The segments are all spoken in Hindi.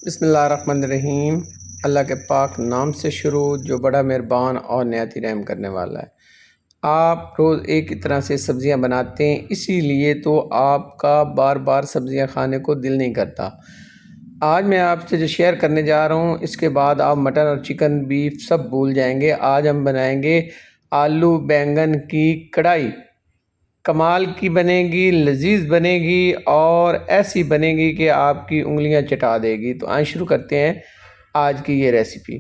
बिस्मिल्लाहिर्रहमानिर्रहीम। अल्लाह के पाक नाम से शुरू जो बड़ा मेहरबान और निहायत रहम करने वाला है। आप रोज़ एक ही तरह से सब्ज़ियां बनाते हैं, इसीलिए तो आपका बार बार सब्ज़ियां खाने को दिल नहीं करता। आज मैं आपसे जो शेयर करने जा रहा हूँ, इसके बाद आप मटन और चिकन बीफ सब भूल जाएंगे। आज हम बनाएंगे आलू बैंगन की कढ़ाई। कमाल की बनेगी, लजीज बनेगी और ऐसी बनेगी कि आपकी उंगलियां चटा देगी। तो आइए शुरू करते हैं आज की ये रेसिपी।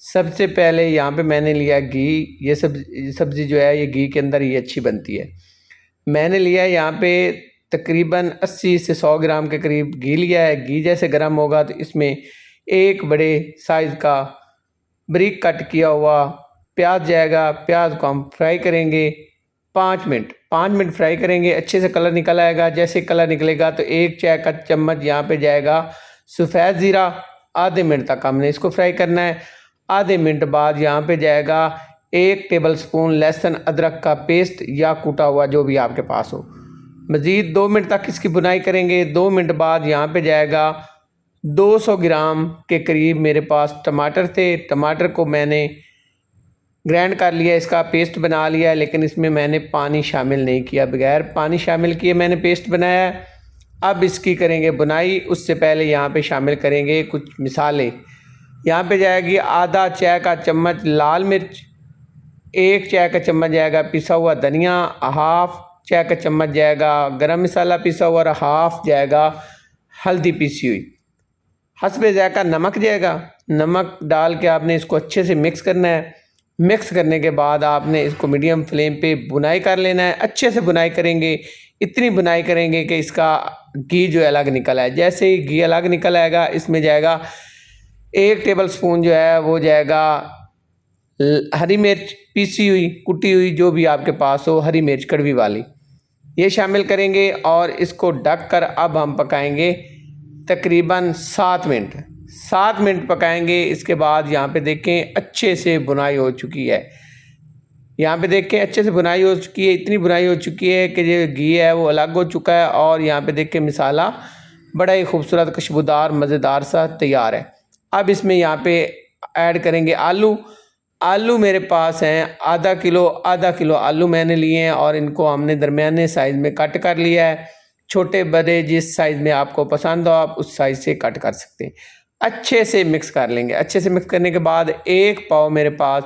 सबसे पहले यहाँ पे मैंने लिया घी। ये सब्ज़ी जो है ये घी के अंदर ही अच्छी बनती है। मैंने लिया है यहाँ पे तकरीबन 80 से 100 ग्राम के करीब घी लिया है। घी जैसे गर्म होगा तो इसमें एक बड़े साइज़ का बारीक कट किया हुआ प्याज जाएगा। प्याज को हम फ्राई करेंगे 5 मिनट फ्राई करेंगे। अच्छे से कलर निकल आएगा। जैसे कलर निकलेगा तो 1 चाय का चम्मच यहाँ पे जाएगा सफ़ेद ज़ीरा। आधे मिनट तक हमने इसको फ्राई करना है। आधे मिनट बाद यहाँ पे जाएगा 1 टेबलस्पून लहसुन अदरक का पेस्ट या कूटा हुआ, जो भी आपके पास हो। मज़ीद 2 मिनट तक इसकी बुनाई करेंगे। 2 मिनट बाद यहाँ पे जाएगा 200 ग्राम के करीब मेरे पास टमाटर थे। टमाटर को मैंने ग्राइंड कर लिया, इसका पेस्ट बना लिया है, लेकिन इसमें मैंने पानी शामिल नहीं किया। बगैर पानी शामिल किए मैंने पेस्ट बनाया है। अब इसकी करेंगे बुनाई। उससे पहले यहाँ पे शामिल करेंगे कुछ मिसालें। यहाँ पे जाएगी आधा चाय का चम्मच लाल मिर्च, 1 चाय का चम्मच जाएगा पिसा हुआ धनिया, हाफ चाय का चम्मच जाएगा गरम मसाला पिसा हुआ और हाफ जाएगा हल्दी पीसी हुई। हस्बे ज़ायक़ा नमक जाएगा। नमक डाल के आपने इसको अच्छे से मिक्स करना है। मिक्स करने के बाद आपने इसको मीडियम फ्लेम पे बुनाई कर लेना है। अच्छे से बुनाई करेंगे, इतनी बुनाई करेंगे कि इसका घी जो है अलग निकल आए। जैसे ही घी अलग निकल आएगा, इसमें जाएगा 1 टेबलस्पून जो है वो जाएगा हरी मिर्च पीसी हुई, कुटी हुई, जो भी आपके पास हो, हरी मिर्च कड़वी वाली, ये शामिल करेंगे और इसको ढक कर अब हम पकाएंगे तकरीबन 7 मिनट पकाएंगे। इसके बाद यहाँ पे देखें अच्छे से बुनाई हो चुकी है। यहाँ पे देखें अच्छे से बुनाई हो चुकी है। इतनी बुनाई हो चुकी है कि जो घी है वो अलग हो चुका है और यहाँ पे देखें मसाला बड़ा ही खूबसूरत खुशबूदार मज़ेदार सा तैयार है। अब इसमें यहाँ पे ऐड करेंगे आलू। आलू मेरे पास हैं आधा किलो आलू मैंने लिए हैं और इनको हमने दरमियाने साइज़ में कट कर लिया है। छोटे बड़े जिस साइज़ में आपको पसंद हो आप उस साइज़ से कट कर सकते हैं। अच्छे से मिक्स कर लेंगे। अच्छे से मिक्स करने के बाद 1 पाव मेरे पास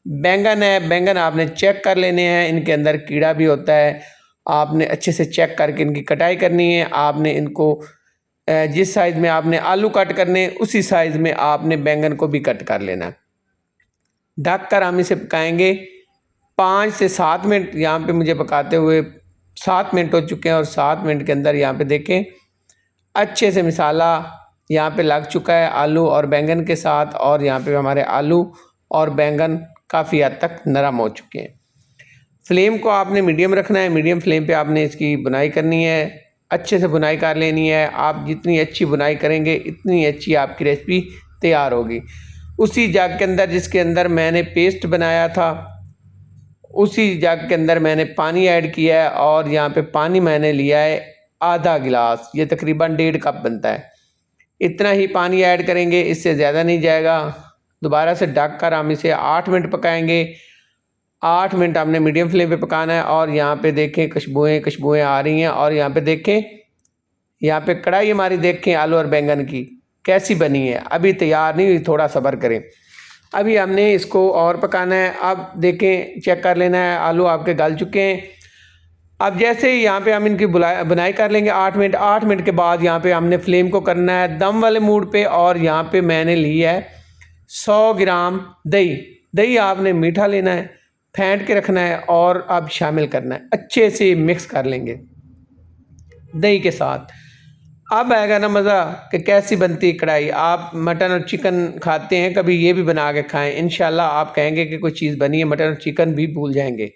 बैंगन है। बैंगन आपने चेक कर लेने हैं, इनके अंदर कीड़ा भी होता है। आपने अच्छे से चेक करके इनकी कटाई करनी है। आपने इनको जिस साइज़ में आपने आलू कट करने उसी साइज़ में आपने बैंगन को भी कट कर लेना है। ढक कर हम इसे पकाएंगे 5 से 7 मिनट। यहाँ पे मुझे पकाते हुए 7 मिनट हो चुके हैं और 7 मिनट के अंदर यहाँ पे देखें अच्छे से मसाला यहाँ पे लग चुका है आलू और बैंगन के साथ। और यहाँ पे हमारे आलू और बैंगन काफ़ी हद तक नरम हो चुके हैं। फ्लेम को आपने मीडियम रखना है। मीडियम फ्लेम पे आपने इसकी बुनाई करनी है, अच्छे से बुनाई कर लेनी है। आप जितनी अच्छी बुनाई करेंगे इतनी अच्छी आपकी रेसिपी तैयार होगी। उसी जग के अंदर जिसके अंदर मैंने पेस्ट बनाया था, उसी जग के अंदर मैंने पानी ऐड किया है और यहाँ पे पानी मैंने लिया है आधा गिलास। ये तकरीबन 1.5 कप बनता है। इतना ही पानी ऐड करेंगे, इससे ज़्यादा नहीं जाएगा। दोबारा से ढक कर हम इसे 8 मिनट पकाएंगे। 8 मिनट हमने मीडियम फ्लेम पे पकाना है। और यहाँ पे देखें खुशबुएँ आ रही हैं। और यहाँ पे देखें, यहाँ पे कढ़ाई हमारी देखें आलू और बैंगन की कैसी बनी है। अभी तैयार नहीं हुई, थोड़ा सब्र करें। अभी हमने इसको और पकाना है। अब देखें, चेक कर लेना है आलू आपके गल चुके हैं। अब जैसे ही यहाँ पे हम इनकी बुनाई कर लेंगे 8 मिनट। 8 मिनट के बाद यहाँ पे हमने फ्लेम को करना है दम वाले मूड पे। और यहाँ पे मैंने ली है 100 ग्राम दही। दही आपने मीठा लेना है, फेंट के रखना है और अब शामिल करना है। अच्छे से मिक्स कर लेंगे दही के साथ। अब आएगा ना मज़ा कि कैसी बनती है कढ़ाई। आप मटन और चिकन खाते हैं, कभी ये भी बना के खाएं। इंशाल्लाह आप कहेंगे कि कोई चीज़ बनी है, मटन और चिकन भी भूल जाएंगे।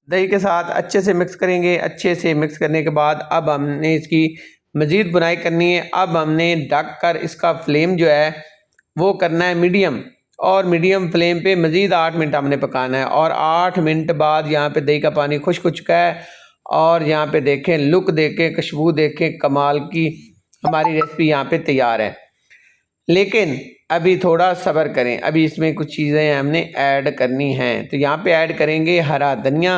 दही के साथ अच्छे से मिक्स करेंगे। अच्छे से मिक्स करने के बाद अब हमने इसकी मज़ीद बुनाई करनी है। अब हमने ढक कर इसका फ्लेम जो है वो करना है मीडियम। और मीडियम फ्लेम पे मज़ीद 8 मिनट हमने पकाना है। और 8 मिनट बाद यहाँ पे दही का पानी खुश्क हो चुका है। और यहाँ पे देखें, लुक देखें, खुशबू देखें, कमाल की हमारी रेसिपी यहाँ पे तैयार है। लेकिन अभी थोड़ा सब्र करें, अभी इसमें कुछ चीज़ें हमने ऐड करनी हैं। तो यहाँ पे ऐड करेंगे हरा धनिया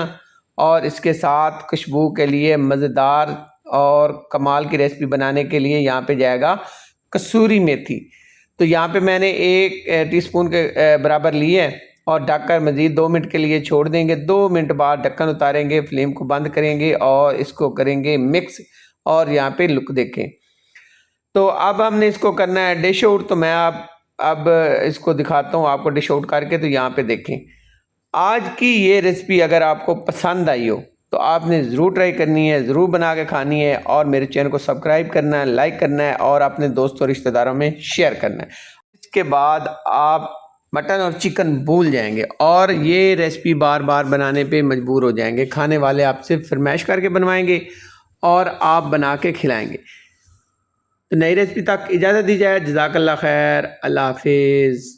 और इसके साथ खुशबू के लिए मज़ेदार और कमाल की रेसिपी बनाने के लिए यहाँ पे जाएगा कसूरी मेथी। तो यहाँ पे मैंने 1 टीस्पून के बराबर ली है और ढककर मज़ीद 2 मिनट के लिए छोड़ देंगे। 2 मिनट बाद ढक्कन उतारेंगे, फ्लेम को बंद करेंगे और इसको करेंगे मिक्स। और यहाँ पे लुक देखें। तो अब हमने इसको करना है डिश आउट। तो मैं अब इसको दिखाता हूँ आपको डिश आउट करके। तो यहाँ पे देखें, आज की ये रेसिपी अगर आपको पसंद आई हो तो आपने ज़रूर ट्राई करनी है, ज़रूर बना के खानी है और मेरे चैनल को सब्सक्राइब करना है, लाइक करना है और अपने दोस्तों रिश्तेदारों में शेयर करना है। इसके बाद आप मटन और चिकन भूल जाएंगे और ये रेसिपी बार बार बनाने पे मजबूर हो जाएंगे। खाने वाले आपसे फरमाइश करके बनवाएंगे और आप बना के खिलाएंगे। तो नई रेसिपी तक इजाज़त दी जाए। जज़ाकल्लाह खैर। अल्लाह हाफिज़।